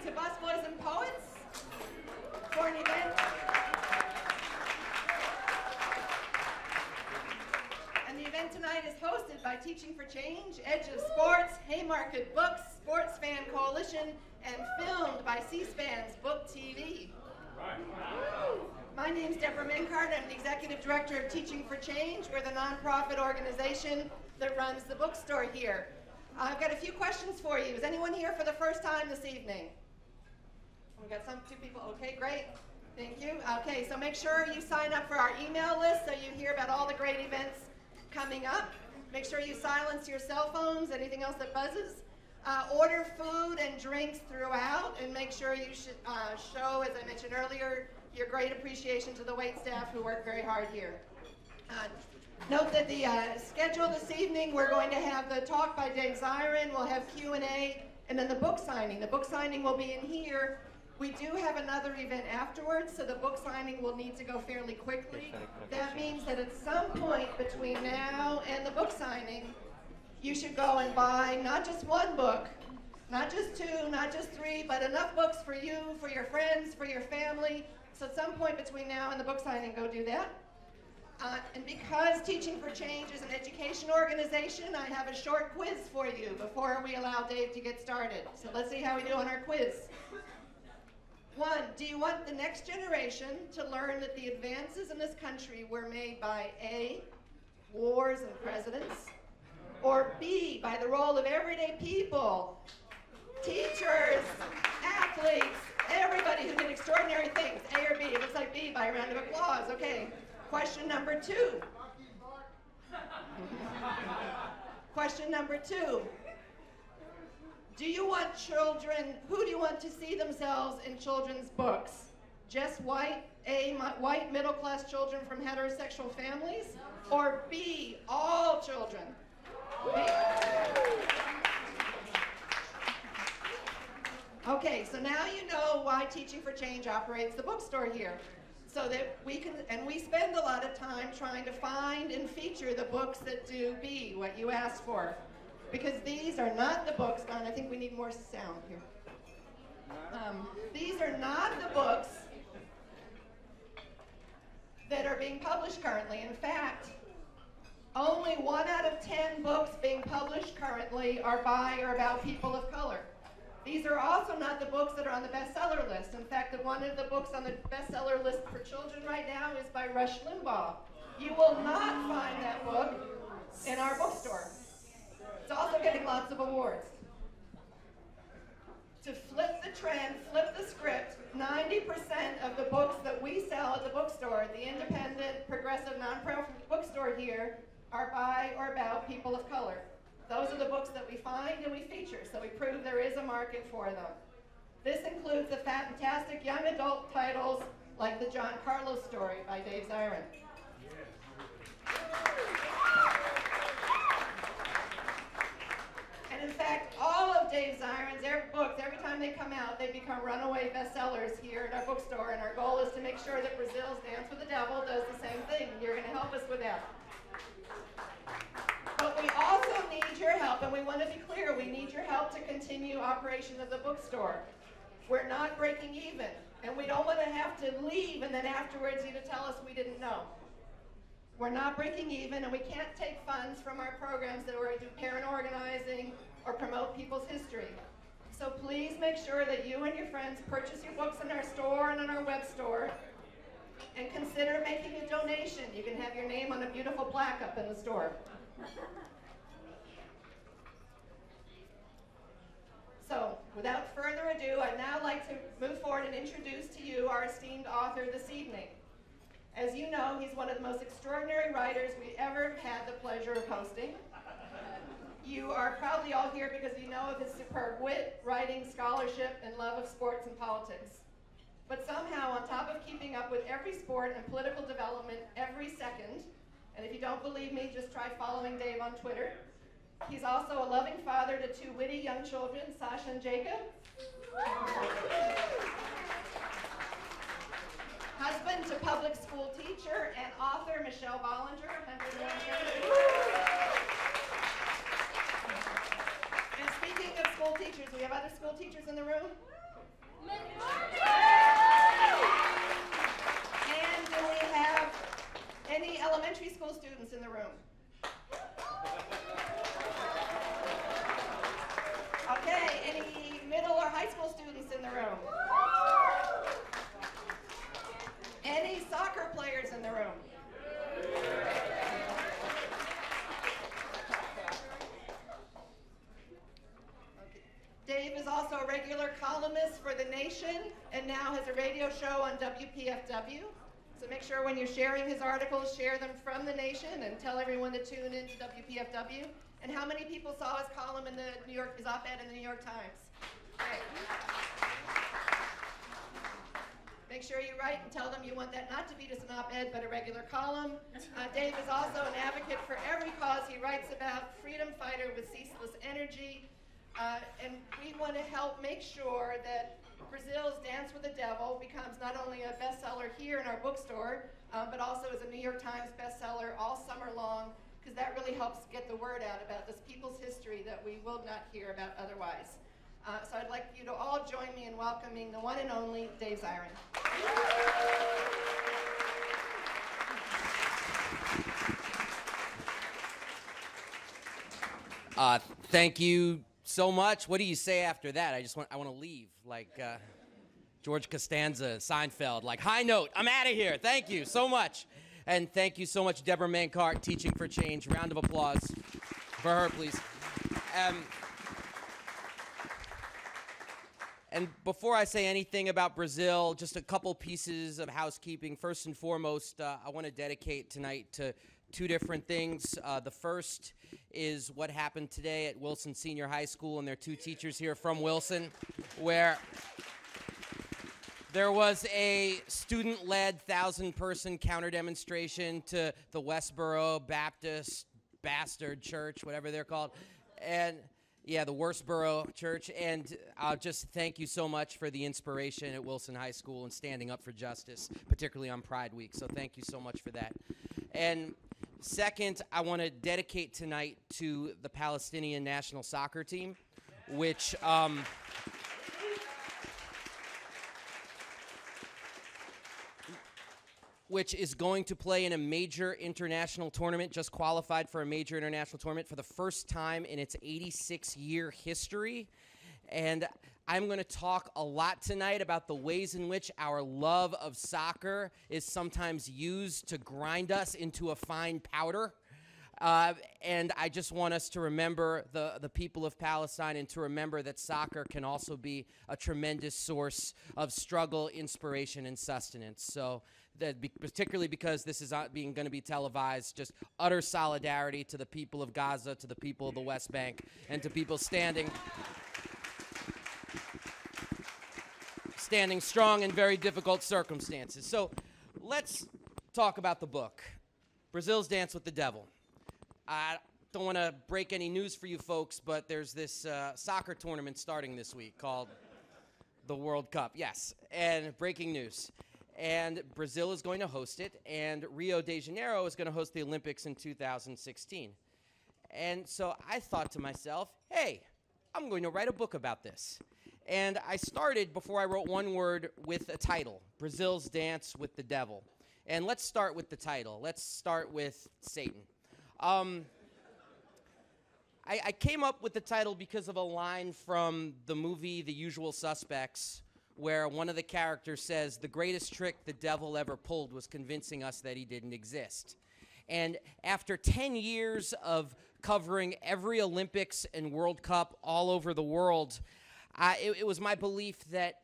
to Busboys and Poets for an event. And the event tonight is hosted by Teaching for Change, Edge of Sports, Haymarket Books, Sports Fan Coalition, and filmed by C-SPAN's Booktv. My name's Deborah Minkart. I'm the Executive Director of Teaching for Change. We're the nonprofit organization that runs the bookstore here. I've got a few questions for you. Is anyone here for the first time this evening? We've got two people. Okay, great. Thank you. Okay, so make sure you sign up for our email list so you hear about all the great events coming up. Make sure you silence your cell phones, anything else that buzzes. Order food and drinks throughout, and make sure you should show, as I mentioned earlier, your great appreciation to the wait staff who work very hard here. Note that the schedule this evening, we're going to have the talk by Dave Zirin, we'll have Q&A, and then the book signing. The book signing will be in here. We do have another event afterwards, so the book signing will need to go fairly quickly. That means that at some point between now and the book signing, you should go and buy not just one book, not just two, not just three, but enough books for you, for your friends, for your family. So at some point between now and the book signing, go do that. And because Teaching for Change is an education organization, I have a short quiz for you before we allow Dave to get started. So let's see how we do on our quiz. 1, do you want the next generation to learn that the advances in this country were made by A, wars and presidents, or B, by the role of everyday people, teachers, athletes, everybody who did extraordinary things? A or B? It looks like B by a round of applause. Okay. Question number 2. Question number 2. Do you want children, who do you want to see themselves in children's books? Just white middle-class children from heterosexual families? Or B, all children? Okay, so now you know why Teaching for Change operates the bookstore here. So that we can, and we spend a lot of time trying to find and feature the books that do B, what you asked for. Because these are not the books, Don, I think we need more sound here. These are not the books that are being published currently. In fact, only 1 out of 10 books being published currently are by or about people of color. These are also not the books that are on the bestseller list. In fact, one of the books on the bestseller list for children right now is by Rush Limbaugh. You will not find that book in our bookstore. It's also getting lots of awards. To flip the trend, flip the script, 90% of the books that we sell at the bookstore, the independent, progressive, nonprofit bookstore here, are by or about people of color. Those are the books that we find and we feature, so we prove there is a market for them. This includes the fantastic young adult titles like the John Carlos story by Dave Zirin. And in fact, all of Dave Zirin's books, every time they come out, they become runaway bestsellers here at our bookstore, and our goal is to make sure that Brazil's Dance with the Devil does the same thing. You're going to help us with that. But we also need your help, and we want to be clear, we need your help to continue operation of the bookstore. We're not breaking even, and we don't want to have to leave and then afterwards you to tell us we didn't know. We're not breaking even, and we can't take funds from our programs that where we do parent organizing or promote people's history. So please make sure that you and your friends purchase your books in our store and in our web store, and consider making a donation. You can have your name on a beautiful plaque up in the store. So, without further ado, I'd now like to move forward and introduce to you our esteemed author this evening. As you know, he's one of the most extraordinary writers we ever had the pleasure of hosting. You are probably all here because you know of his superb wit, writing, scholarship, and love of sports and politics. But somehow, on top of keeping up with every sport and political development every second, and if you don't believe me, just try following Dave on Twitter. He's also a loving father to 2 witty young children, Sasha and Jacob. Husband to public school teacher and author Michelle Bollinger. And speaking of school teachers, we have other school teachers in the room? And do we have any elementary school students in the room? Okay, any middle or high school students in the room? Any soccer players in the room? Dave is also a regular columnist for The Nation and now has a radio show on WPFW. So make sure when you're sharing his articles, share them from The Nation and tell everyone to tune in to WPFW. And how many people saw his column in the his op-ed in the New York Times? Great. Make sure you write and tell them you want that not to be just an op-ed, but a regular column. Dave is also an advocate for every cause he writes about, freedom fighter with ceaseless energy. And we want to help make sure that Brazil's Dance with the Devil becomes not only a bestseller here in our bookstore, but also is a New York Times bestseller all summer long, because that really helps get the word out about this people's history that we will not hear about otherwise. So I'd like you to all join me in welcoming the one and only Dave Zirin. Thank you so much. What do you say after that? I want to leave like George Costanza, Seinfeld, like high note. I'm out of here. Thank you so much. And thank you so much, Deborah Mancart, Teaching for Change. Round of applause for her, please. And before I say anything about Brazil, just a couple pieces of housekeeping. First and foremost, I want to dedicate tonight to two different things. The first is what happened today at Wilson Senior High School, and there are two teachers here from Wilson, where there was a student-led 1,000-person counter-demonstration to the Westboro Baptist Bastard Church, whatever they're called, and yeah, the Worstboro Church. And I'll just thank you so much for the inspiration at Wilson High School and standing up for justice, particularly on Pride Week. So thank you so much for that. And second, I want to dedicate tonight to the Palestinian national soccer team, which is going to play in a major international tournament, just qualified for a major international tournament for the first time in its 86-year history. And I'm going to talk a lot tonight about the ways in which our love of soccer is sometimes used to grind us into a fine powder. And I just want us to remember the people of Palestine, and to remember that soccer can also be a tremendous source of struggle, inspiration, and sustenance. So, particularly because this is going to be televised, just utter solidarity to the people of Gaza, to the people of the West Bank, and to people standing strong in very difficult circumstances. So let's talk about the book, Brazil's Dance with the Devil. I don't want to break any news for you folks, but there's this soccer tournament starting this week called the World Cup. Yes, and breaking news. And Brazil is going to host it, and Rio de Janeiro is going to host the Olympics in 2016. And so I thought to myself, hey, I'm going to write a book about this. And I started, before I wrote one word, with a title, Brazil's Dance with the Devil. And let's start with the title. Let's start with Satan. I came up with the title because of a line from the movie The Usual Suspects, where one of the characters says, the greatest trick the devil ever pulled was convincing us that he didn't exist. And after 10 years of covering every Olympics and World Cup all over the world, it was my belief that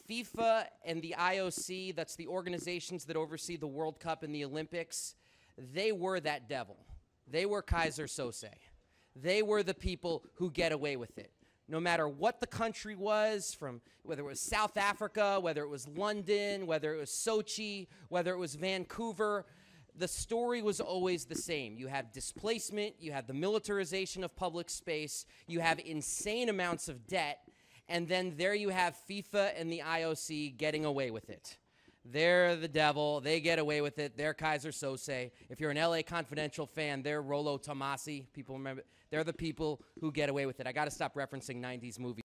FIFA and the IOC, that's the organizations that oversee the World Cup and the Olympics, they were that devil. They were Kaiser Sose. They were the people who get away with it. No matter what the country was, from whether it was South Africa, whether it was London, whether it was Sochi, whether it was Vancouver, the story was always the same. You have displacement, you have the militarization of public space, you have insane amounts of debt, and then there you have FIFA and the IOC getting away with it. They're the devil. They get away with it. They're Kaiser Sose. If you're an LA Confidential fan, they're Rollo Tomasi. People remember. They're the people who get away with it. I got to stop referencing 90s movies.